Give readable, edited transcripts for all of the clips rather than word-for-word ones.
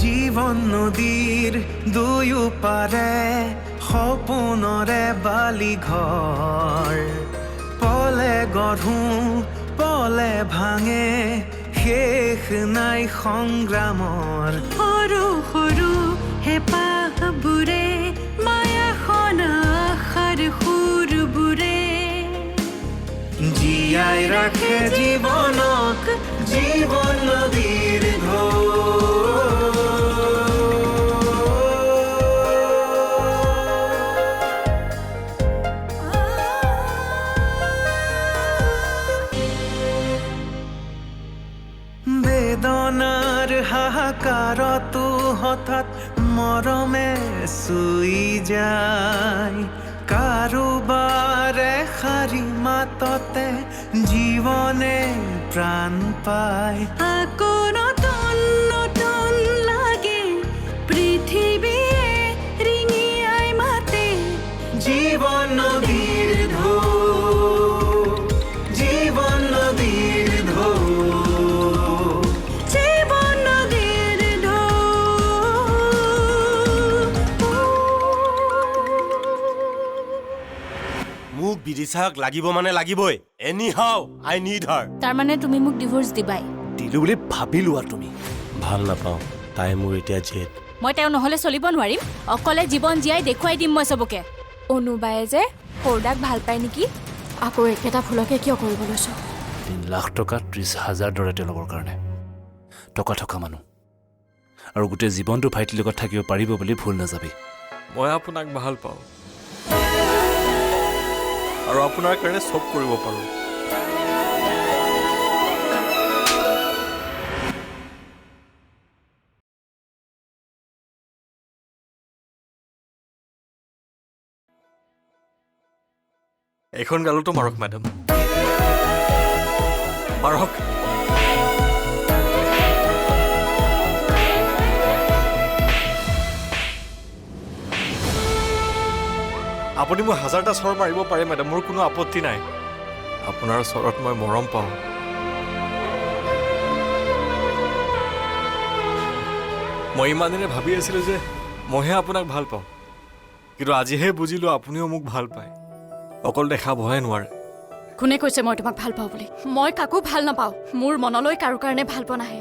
জীৱন নদীৰ দুয়ো পাৰে সপোনৰে বালি ঘৰ পলে গঢ়ো পলে ভাঙে শেষ নাই সংগ্ৰামৰ সৰু সৰু হেঁপাহবোৰে মায়াখন আশাৰ সুৰবোৰে জীয়াই ৰাখে জীৱনক জীৱন নদীৰ ঢৌ বেদনাৰ হাহাকাৰতো হঠাৎ মৰমে চুই যায় কাৰোবাৰ এষাৰি মাততে জীৱনে প্ৰাণ পায় আকৌ নতুন নতুন লাগে পৃথিৱীয়ে ৰিঙিয়াই মাতে জীৱন নদীৰ ঢৌ জীৱন নদীৰ ঢৌ জীৱন নদীৰ ঢৌ মোক বিদিশাক লাগিব মানে লাগিবই এনি হাউ আই নিড হাৰ তাৰমানে তুমি মোক ডিভোৰ্স দিবাই দিলো বুলি ভাবি লোৱা তুমি ভাল নাপাওঁ তাই মোৰ এতিয়া জেদ মই তেওঁ নহ'লে চলিব নোৱাৰিম অকলে জীৱন জীয়াই দেখুৱাই দিম মই চবকে অনুবায়ে যে সৰুদাক ভাল পায় নেকি আকৌ একেটা ফুলকে কিয় কৰিব লৈছ 3 লাখ টকা 30,000 দৰে তেওঁলোকৰ কাৰণে টকা থকা মানুহ আৰু গোটেই জীৱনটো ভাইটিৰ লগত থাকিব পাৰিব বুলি ভুল নাযাবি মই আপোনাক ভাল পাওঁ আৰু আপোনাৰ কাৰণে চব কৰিব পাৰোঁ এইখন গালতো মাৰক মেডাম মাৰক আপুনি মোক 1000টা চৰ মাৰিব পাৰে মেডাম মোৰ কোনো আপত্তি নাই আপোনাৰ চৰত মই মৰম পাওঁ মই ইমান দিনে ভাবি আছিলোঁ যে মইহে আপোনাক ভাল পাওঁ কিন্তু আজিহে বুজিলোঁ আপুনিও মোক ভাল পায় অকল দেখাবহে নোৱাৰে কোনে কৈছে মই তোমাক ভাল পাওঁ বুলি মই কাকো ভাল নাপাওঁ মোৰ মনলৈ কাৰো কাৰণে ভাল পোৱা নাহে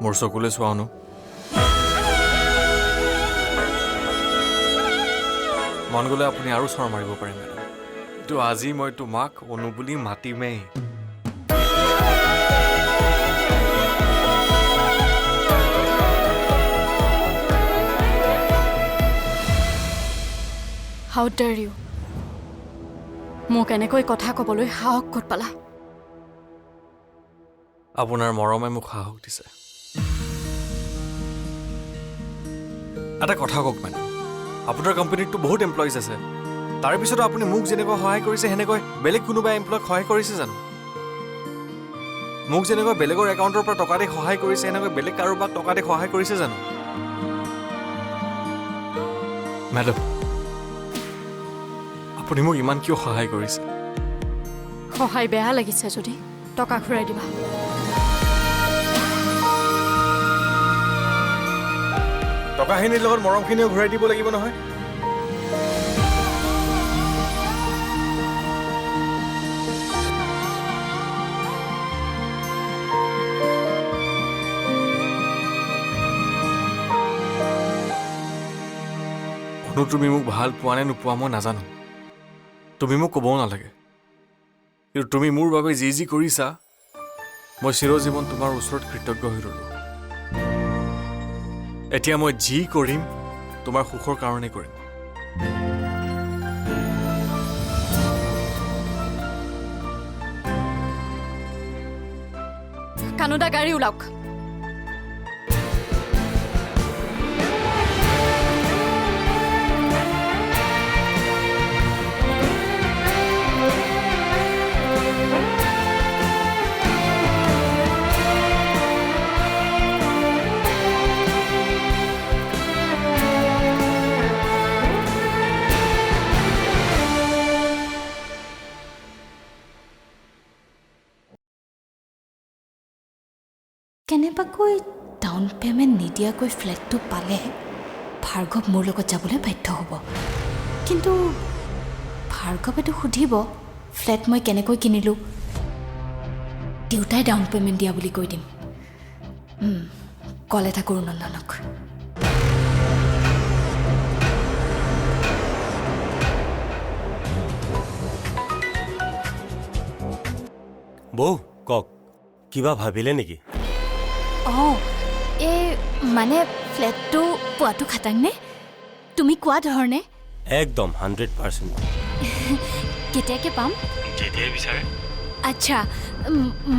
মোৰ চকুলৈ চোৱাওনো মন গ'লে আপুনি আৰু চৰ মাৰিব পাৰে মেডাম কিন্তু আজি মই তোমাক অনু বুলি মাতিমেই হাউ ডেয়াৰ ইউ মোক এনেকৈ কথা ক'বলৈ সাহস ক'ত পালা আপোনাৰ মৰমে মোক সাহস দিছে এটা কথা কওক মেডাম আপোনাৰ কোম্পানীততো বহুত এমপ্লয়িজ আছে তাৰ পিছতো আপুনি মোক যেনেকৈ সহায় কৰিছে সেনেকৈ বেলেগ কোনোবা এমপ্লয়ক সহায় কৰিছে জানো মোক যেনেকৈ বেলেগৰ একাউণ্টৰ পৰা টকা দি সহায় কৰিছে সেনেকৈ বেলেগ কাৰোবাক টকা দি সহায় কৰিছে জানো মেডাম আপুনি মোক ইমান কিয় সহায় কৰিছে সহায় বেয়া লাগিছে যদি টকা ঘূৰাই দিবা টকাখিনিৰ লগত মৰমখিনিও ঘূৰাই দিব লাগিব নহয় অনু তুমি মোক ভাল পোৱা নে নোপোৱা মই নাজানো তুমি মোক ক'বও নালাগে কিন্তু তুমি মোৰ বাবে যি যি কৰিছা মই চিৰজীৱন তোমাৰ ওচৰত কৃতজ্ঞ হৈ ৰ'লো এতিয়া মই যি কৰিম তোমাৰ সুখৰ কাৰণে কৰিম কানুদা গাড়ী ওলাওক কেনেবাকৈ ডাউন পে'মেণ্ট নিদিয়াকৈ ফ্লেটটো পালে ভাৰ্গৱ মোৰ লগত যাবলৈ বাধ্য হ'ব। কিন্তু ভাৰ্গৱেতো সুধিব ফ্লেট মই কেনেকৈ কিনিলোঁ। দেউতাই ডাউন পে'মেণ্ট দিয়া বুলি কৈ দিম। কল এটা কৰোঁ নন্দনক। বৌ কওক, কিবা ভাবিলে নেকি? অঁ এই মানে ফ্লেটটো পোৱাটো খাটাংনে? তুমি কোৱা ধৰণে একদম 100%। কেতিয়াকৈ পাম? যেতিয়াই বিচাৰে। আচ্ছা,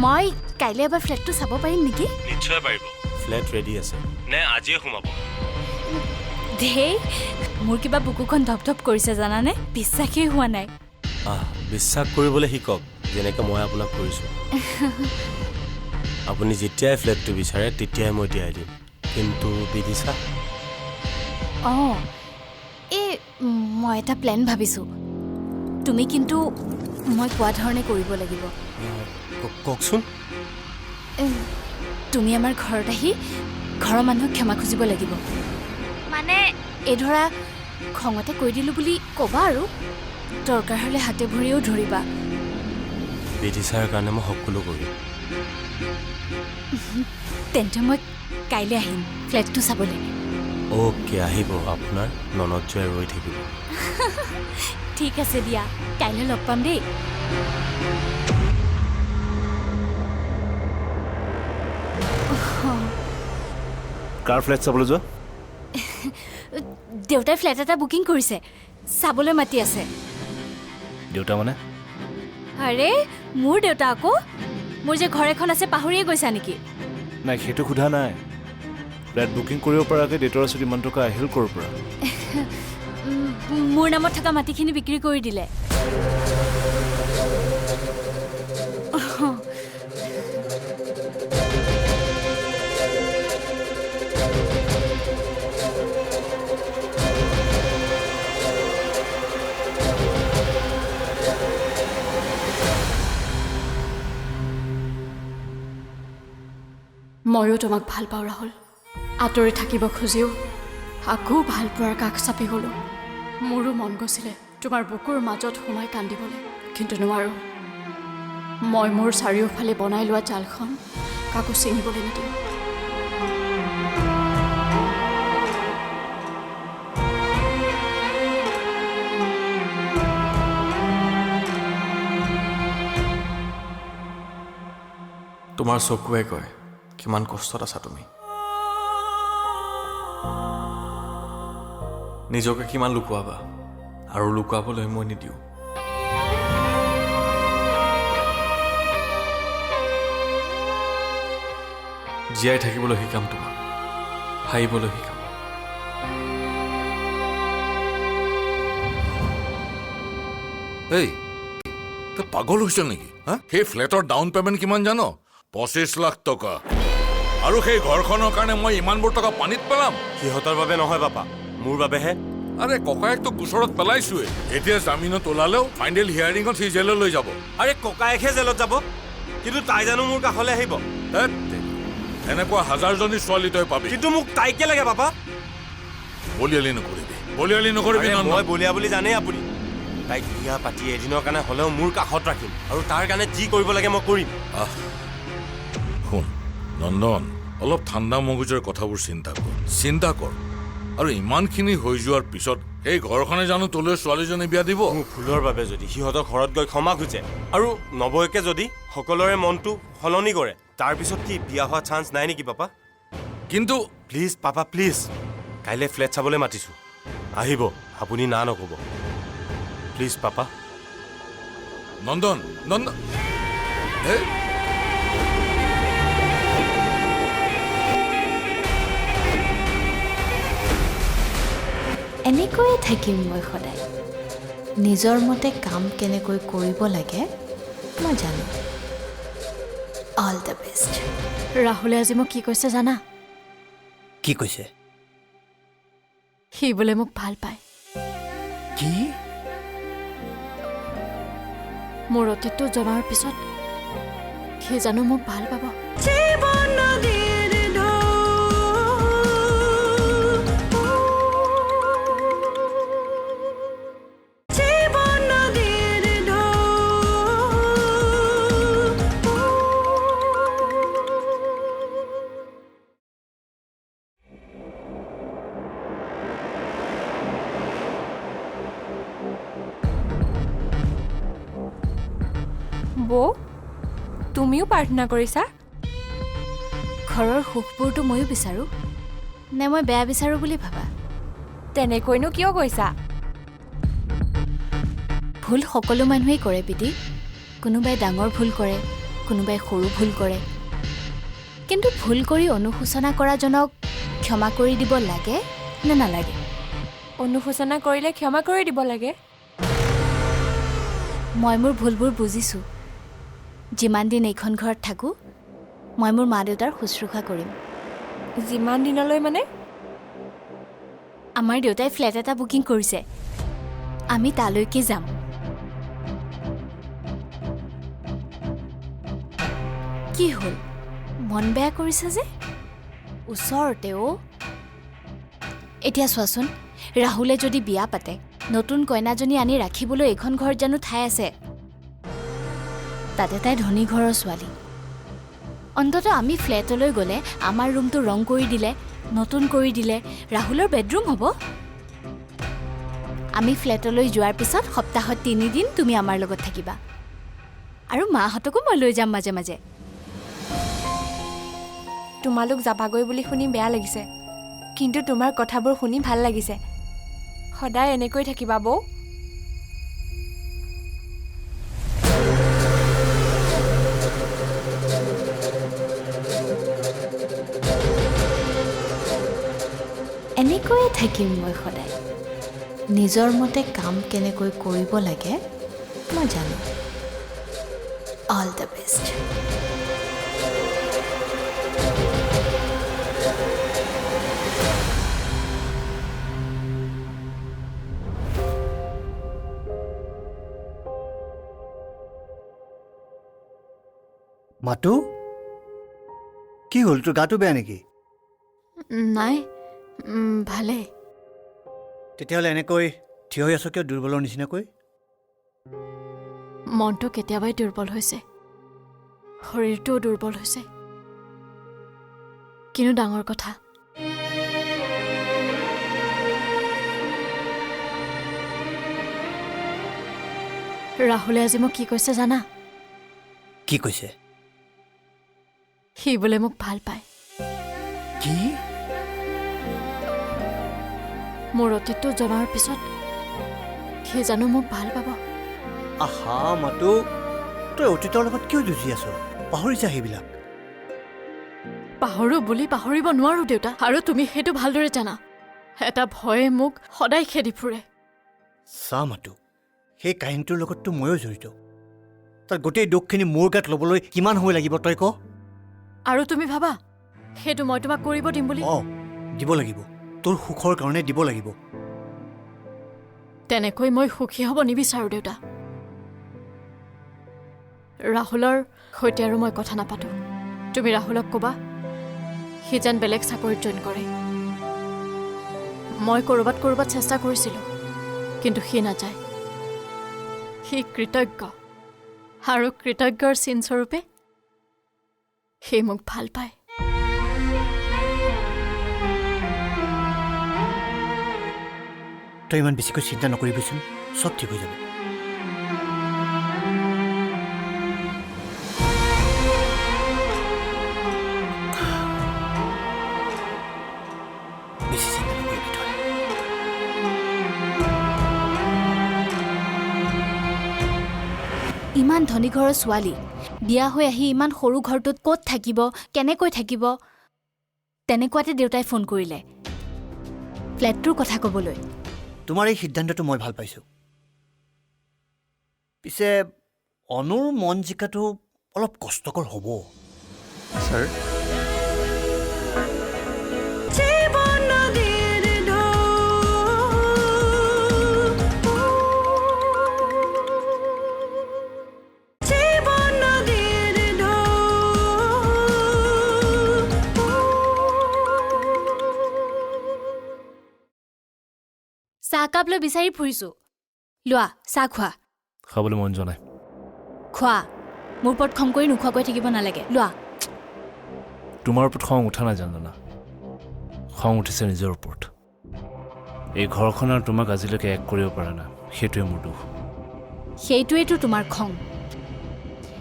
মই কাইলৈ এবাৰ ফ্লেটটো চাব পাৰিম নেকি? নিশ্চয় পাৰিব। ফ্লেট ৰেডি আছে নে আজিয়ে সোমাব? ধেই, মোৰ কিবা বুকুখন ধপধপ কৰিছে জানানে? বিশ্বাসেই হোৱা নাই। বিশ্বাস কৰিবলৈ শিকক, যেনেকৈ মই আপোনাক কৰিছোঁ। আপুনি যেতিয়াই ফ্লেটটো বিচাৰে তেতিয়াই মই দিয়াই দিম। কিন্তু বিদিশা, অঁ এই মই এটা প্লেন ভাবিছোঁ। তুমি কিন্তু মই কোৱা ধৰণে কৰিব লাগিব। কওকচোন। তুমি আমাৰ ঘৰত আহি ঘৰৰ মানুহক ক্ষমা খুজিব লাগিব। মানে এই ধৰা খঙতে কৈ দিলোঁ বুলি ক'বা আৰু দৰকাৰ হ'লে হাতে ভৰিও ধৰিবা। বিদিশাৰ কাৰণে মই সকলো কৰিম। তেন্তে মই কাইলৈ আহিম ফ্লেটটো চাবলৈ। অ'কে, আহিব। আপোনাৰ ননদ জয় ৰৈ থাকিব। ঠিক আছে দিয়া, কাইলৈ লগ পাম দেই। কাৰ ফ্লেট চাবলৈ যোৱা? দেউতাই ফ্লেট এটা বুকিং কৰিছে, চাবলৈ মাতি আছে। দেউতা মানে? আৰে মোৰ দেউতা আকৌ। মোৰ যে ঘৰ এখন আছে পাহৰিয়ে গৈছা নেকি? নাই, সেইটো সোধা নাই। ফ্লেট বুকিং কৰিব পৰাকৈ দেউতাৰ ওচৰত ইমান টকা আহিল ক'ৰ পৰা? মোৰ নামত থকা মাটিখিনি বিক্ৰী কৰি দিলে। ময়ো তোমাক ভাল পাওঁ ৰাহুল। আঁতৰি থাকিব খুজিও আকৌ ভাল পোৱাৰ কাষ চাপি গ'লোঁ। মোৰো মন গৈছিলে তোমাৰ বুকুৰ মাজত সোমাই কান্দিবলৈ, কিন্তু নোৱাৰোঁ। মই মোৰ চাৰিওফালে বনাই লোৱা জালখন কাকো ছিঙিবলৈ নিদিওঁ। তোমাৰ চকুৱে কয় কিমান কষ্টত আছা তুমি। নিজকে কিমান লুকুৱাবা, আৰু লুকুৱাবলৈ মই নিদিওঁ। জীয়াই থাকিবলৈ শিকাম তোমাক, হাঁহিবলৈ শিকাম। এই তই পাগল হৈছ নেকি? হা, সেই ফ্লেটৰ ডাউন পেমেণ্ট কিমান জানো? 25 লাখ টকা। আৰু সেই ঘৰখনৰ কাৰণে মই ইমানবোৰ টকা পানীত পেলাম? সিহঁতৰ বাবে নহয় পাপা, মোৰ বাবেহে। আৰে ককায়েক তো গোচৰত পেলাইছোৱে। এতিয়া জামিনত ওলালেও ফাইনেল হিয়াৰিঙত সি জেললৈ যাব। আৰে ককায়েকহে জেলত যাব, কিন্তু তাই জানো মোৰ কাষলৈ আহিব? এনেকুৱা হাজাৰজনী ছোৱালী তই পাবি, কিন্তু মোক তাইকে লাগে পাপা। বলিয়ালি নকৰিবি, বলিয়ালি নকৰিবি। মই বলিয়া বুলি জানেই আপুনি। তাইক বিয়া পাতি এদিনৰ কাৰণে হ'লেও মোৰ কাষত ৰাখিম, আৰু তাৰ কাৰণে যি কৰিব লাগে মই কৰিম। শুন নন্দন, অলপ ঠাণ্ডা মগজুৰ কথাবোৰ চিন্তা কৰ। আৰু ইমানখিনি হৈ যোৱাৰ পিছত সেই ঘৰখনে জানো তোলৈ ছোৱালীজনী বিয়া দিব? মোৰ ভুলৰ বাবে যদি সিহঁতৰ ঘৰত গৈ ক্ষমা খোজে, আৰু নৱয়কে যদি সকলোৰে মনটো সলনি কৰে, তাৰপিছত কি বিয়া হোৱা চান্স নাই নেকি পাপা? কিন্তু প্লিজ পাপা, প্লিজ। কাইলৈ ফ্লেট চাবলৈ মাতিছোঁ, আহিব। আপুনি না নক'ব প্লিজ পাপা। নন্দন, এনেকৈয়ে থাকিম মই সদায়। নিজৰ মতে কাম কেনেকৈ কৰিব লাগে মই জানো। All the best. ৰাহুলে আজি মোক কি কৈছে জানা? কি কৈছে? সি বোলে মোক ভাল পায়। কি? মোৰ অতীতটো জনাৰ পিছত সি জানো মোক ভাল পাব? জীৱন নদী বৌ তুমিও প্ৰাৰ্থনা কৰিছা ঘৰৰ সুখবোৰতো ময়ো বিচাৰোঁ নে মই বেয়া বিচাৰোঁ বুলি ভাবা তেনেকৈনো কিয় কৈছা ভুল সকলো মানুহেই কৰে পিতি কোনোবাই ডাঙৰ ভুল কৰে কোনোবাই সৰু ভুল কৰে কিন্তু ভুল কৰি অনুশোচনা কৰাজনক ক্ষমা কৰি দিব লাগে নে নালাগে অনুশোচনা কৰিলে ক্ষমা কৰি দিব লাগে মই মোৰ ভুলবোৰ বুজিছোঁ যিমান দিন এইখন ঘৰত থাকোঁ মই মোৰ মা দেউতাৰ শুশ্ৰূষা কৰিম যিমান দিনলৈ মানে আমাৰ দেউতাই ফ্লেট এটা বুকিং কৰিছে আমি তালৈকে যাম কি হ'ল মন বেয়া কৰিছে যে ওচৰতেও এতিয়া চোৱাচোন ৰাহুলে যদি বিয়া পাতে নতুন কইনাজনী আনি ৰাখিবলৈ এইখন ঘৰত জানো ঠাই আছে তাতে তাই ধনী ঘৰৰ ছোৱালী অন্ততঃ আমি ফ্লেটলৈ গ'লে আমাৰ ৰুমটো ৰং কৰি দিলে নতুন কৰি দিলে ৰাহুলৰ বেডৰুম হ'ব আমি ফ্লেটলৈ যোৱাৰ পিছত সপ্তাহত 3 দিন তুমি আমাৰ লগত থাকিবা আৰু মাহঁতকো মই লৈ যাম মাজে মাজে তোমালোক যাবাগৈ বুলি শুনি বেয়া লাগিছে কিন্তু তোমাৰ কথাবোৰ শুনি ভাল লাগিছে সদায় এনেকৈ থাকিবা বৌ এনেকৈয়ে থাকিম মই সদায় নিজৰ মতে কাম কেনেকৈ কৰিব লাগে মই জানো অল দ্য বেষ্ট মাতু কি হ'ল তোৰ গাটো বেয়া নেকি নাই ভালে তেতিয়াহ'লে এনেকৈ থিয় হৈ আছ কিয় দুৰ্বলৰ নিচিনাকৈ মনটো কেতিয়াবাই দুৰ্বল হৈছে শৰীৰটোও দুৰ্বল হৈছে কিন্তু ডাঙৰ কথা ৰাহুলে আজি মোক কি কৈছে জানা কি কৈছে সি বোলে মোক ভাল পায় কি মোৰ অতীতটো জনাৰ পিছত সি জানো মোক ভাল পাব আহা মাতু তই অতীতৰ লগত কিয় যুঁজি আছ পাহৰি যা সেইবিলাক পাহৰো বুলি পাহৰিব নোৱাৰো দেউতা আৰু তুমি সেইটো ভালদৰে জানা এটা ভয়ে মোক সদায় খেদি ফুৰে চা মাতু সেই কাহিনীটোৰ লগততো ময়ো জড়িত তাৰ গোটেই দুখখিনি মোৰ গাত ল'বলৈ কিমান সময় লাগিব তই ক আৰু তুমি ভাবা সেইটো মই তোমাক কৰিব দিম বুলি দিব লাগিব তোৰ সুখৰ কাৰণে দিব লাগিব তেনেকৈ মই সুখী হ'ব নিবিচাৰো দেউতা ৰাহুলৰ সৈতে আৰু মই কথা নাপাতো তুমি ৰাহুলক ক'বা সি যেন বেলেগ চাকৰিত জইন কৰে মই ক'ৰবাত চেষ্টা কৰিছিলোঁ কিন্তু সি নাযায় সি কৃতজ্ঞ আৰু কৃতজ্ঞৰ চিনস্বৰূপে সি মোক ভাল পায় তই ইমান বেছিকৈ চিন্তা নকৰিবিচোন চব ঠিক হৈ যাব বেছি চিন্তা নকৰিবি তই ইমান ধনী ঘৰৰ ছোৱালী বিয়া হৈ আহি ইমান সৰু ঘৰটোত ক'ত থাকিব কেনেকৈ থাকিব তেনেকুৱাতে দেউতাই ফোন কৰিলে ফ্লেটটোৰ কথা ক'বলৈ তোমাৰ এই সিদ্ধান্তটো মই ভাল পাইছোঁ পিছে অনুৰ মন জিকাটো অলপ কষ্টকৰ হ'ব ছাৰ চাহকাপ লৈ বিচাৰি ফুৰিছোঁ লোৱা চাহ খোৱা খাবলৈ মন যোৱা নাই খোৱা মোৰ ওপৰত খং কৰি নোখোৱাকৈ থাকিব নালাগে লোৱা তোমাৰ ওপৰত খং উঠা নাই জানা খং উঠিছে নিজৰ ওপৰত এই ঘৰখন আৰু তোমাক আজিলৈকে এক কৰিব পৰা নাই সেইটোৱে মোৰ দুখ সেইটোৱেইতো তোমাৰ খং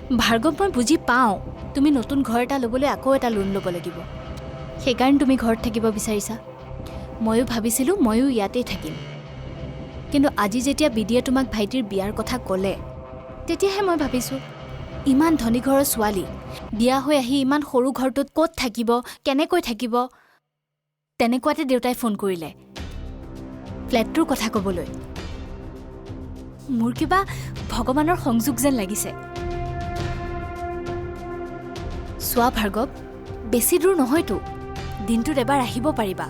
ভাৰ্গৱ মই বুজি পাওঁ তুমি নতুন ঘৰ এটা ল'বলৈ আকৌ এটা লোন ল'ব লাগিব সেইকাৰণে তুমি ঘৰত থাকিব বিচাৰিছা ময়ো ভাবিছিলোঁ ময়ো ইয়াতেই থাকিম কিন্তু আজি যেতিয়া বিডিয়ে তোমাক ভাইটিৰ বিয়াৰ কথা ক'লে তেতিয়াহে মই ভাবিছোঁ ইমান ধনী ঘৰৰ ছোৱালী বিয়া হৈ আহি ইমান সৰু ঘৰটোত ক'ত থাকিব কেনেকৈ থাকিব তেনেকুৱাতে দেউতাই ফোন কৰিলে ফ্লেটটোৰ কথা ক'বলৈ মোৰ কিবা ভগৱানৰ সংযোগ যেন লাগিছে চোৱা ভাৰ্গৱ বেছি দূৰ নহয়তো দিনটোত এবাৰ আহিব পাৰিবা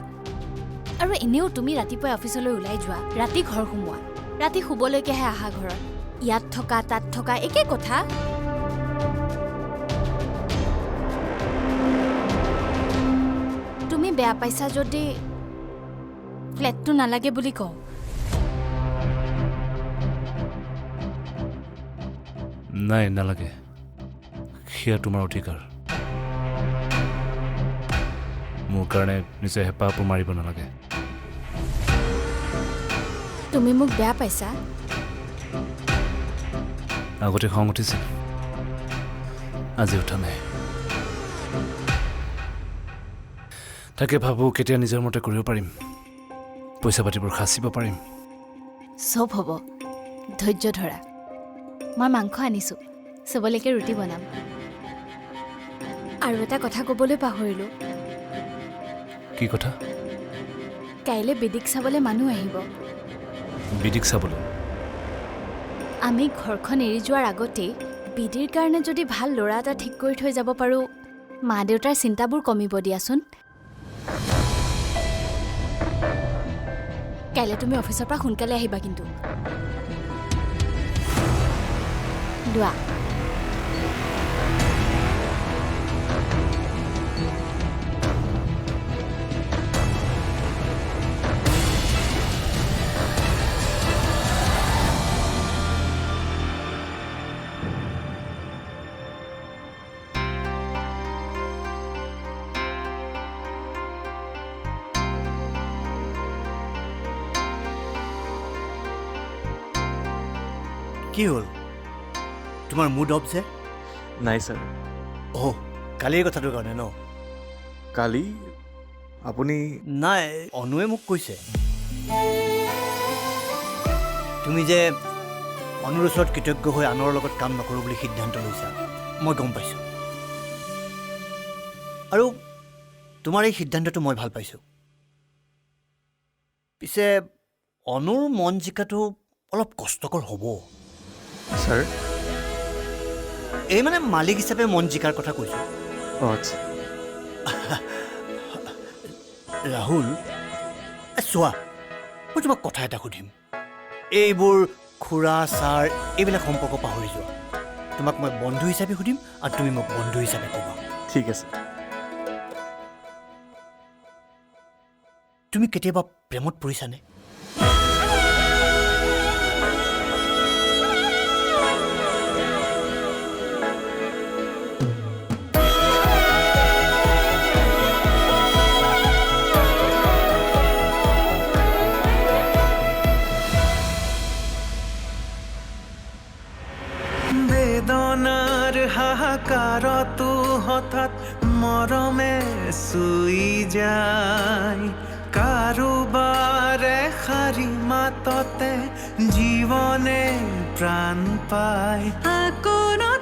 আৰু এনেও তুমি ৰাতিপুৱাই অফিচলৈ ওলাই যোৱা ৰাতি ঘৰ সোমোৱা ৰাতি শুবলৈকেহে আহা ঘৰত ইয়াত থকা তাত থকা একে কথা তুমি বেয়া পাইছা যদি ফ্লেটটো নালাগে বুলি কওঁ নাই নালাগে সেয়া তোমাৰ অধিকাৰ মোৰ কাৰণে নিজে হেঁপাহবোৰ মাৰিব নালাগে তুমি মোক বেয়া পাইছা আগতে খং উঠিছিল আজি উঠা নাই তাকে ভাবোঁ কেতিয়া নিজৰ মতে কৰিব পাৰিম পইচা পাতিবোৰ সাঁচিব পাৰিম চব হ'ব ধৈৰ্য ধৰা মই মাংস আনিছোঁ চবলৈকে ৰুটি বনাম আৰু এটা কথা ক'বলৈ পাহৰিলোঁ কি কথা কাইলৈ বেদীক চাবলৈ মানুহ আহিব বিদিক চাবলৈ আমি ঘৰখন এৰি যোৱাৰ আগতেই বিদিৰ কাৰণে যদি ভাল ল'ৰা এটা ঠিক কৰি থৈ যাব পাৰোঁ মা দেউতাৰ চিন্তাবোৰ কমিব দিয়াচোন কাইলৈ তুমি অফিচৰ পৰা সোনকালে আহিবা কিন্তু লোৱা কি হ'ল তোমাৰ মুড অফ যে নাই ছাৰ অ' কালিৰ কথাটোৰ কাৰণে ন কালি আপুনি নাই অনুৱে মোক কৈছে তুমি যে অনুৰ ওচৰত কৃতজ্ঞ হৈ আনৰ লগত কাম নকৰোঁ বুলি সিদ্ধান্ত লৈছা মই গম পাইছোঁ আৰু তোমাৰ এই সিদ্ধান্তটো মই ভাল পাইছোঁ পিছে অনুৰ মন জিকাটো অলপ কষ্টকৰ হ'ব ছাৰ এই মানে মালিক হিচাপে মন জিকাৰ কথা কৈছোঁ আচ্ছা ৰাহুল চোৱা মই তোমাক কথা এটা সুধিম এইবোৰ খুৰা ছাৰ এইবিলাক সম্পৰ্ক পাহৰি যোৱা তোমাক মই বন্ধু হিচাপে সুধিম আৰু তুমি মোক বন্ধু হিচাপে ক'বা ঠিক আছে তুমি কেতিয়াবা প্ৰেমত পৰিছানে বেদনাৰ হাহাকাৰতো হঠাৎ মৰমে চুই যায় কাৰোবাৰে শাৰী মাততে জীৱনে প্ৰাণ পায় আকোনত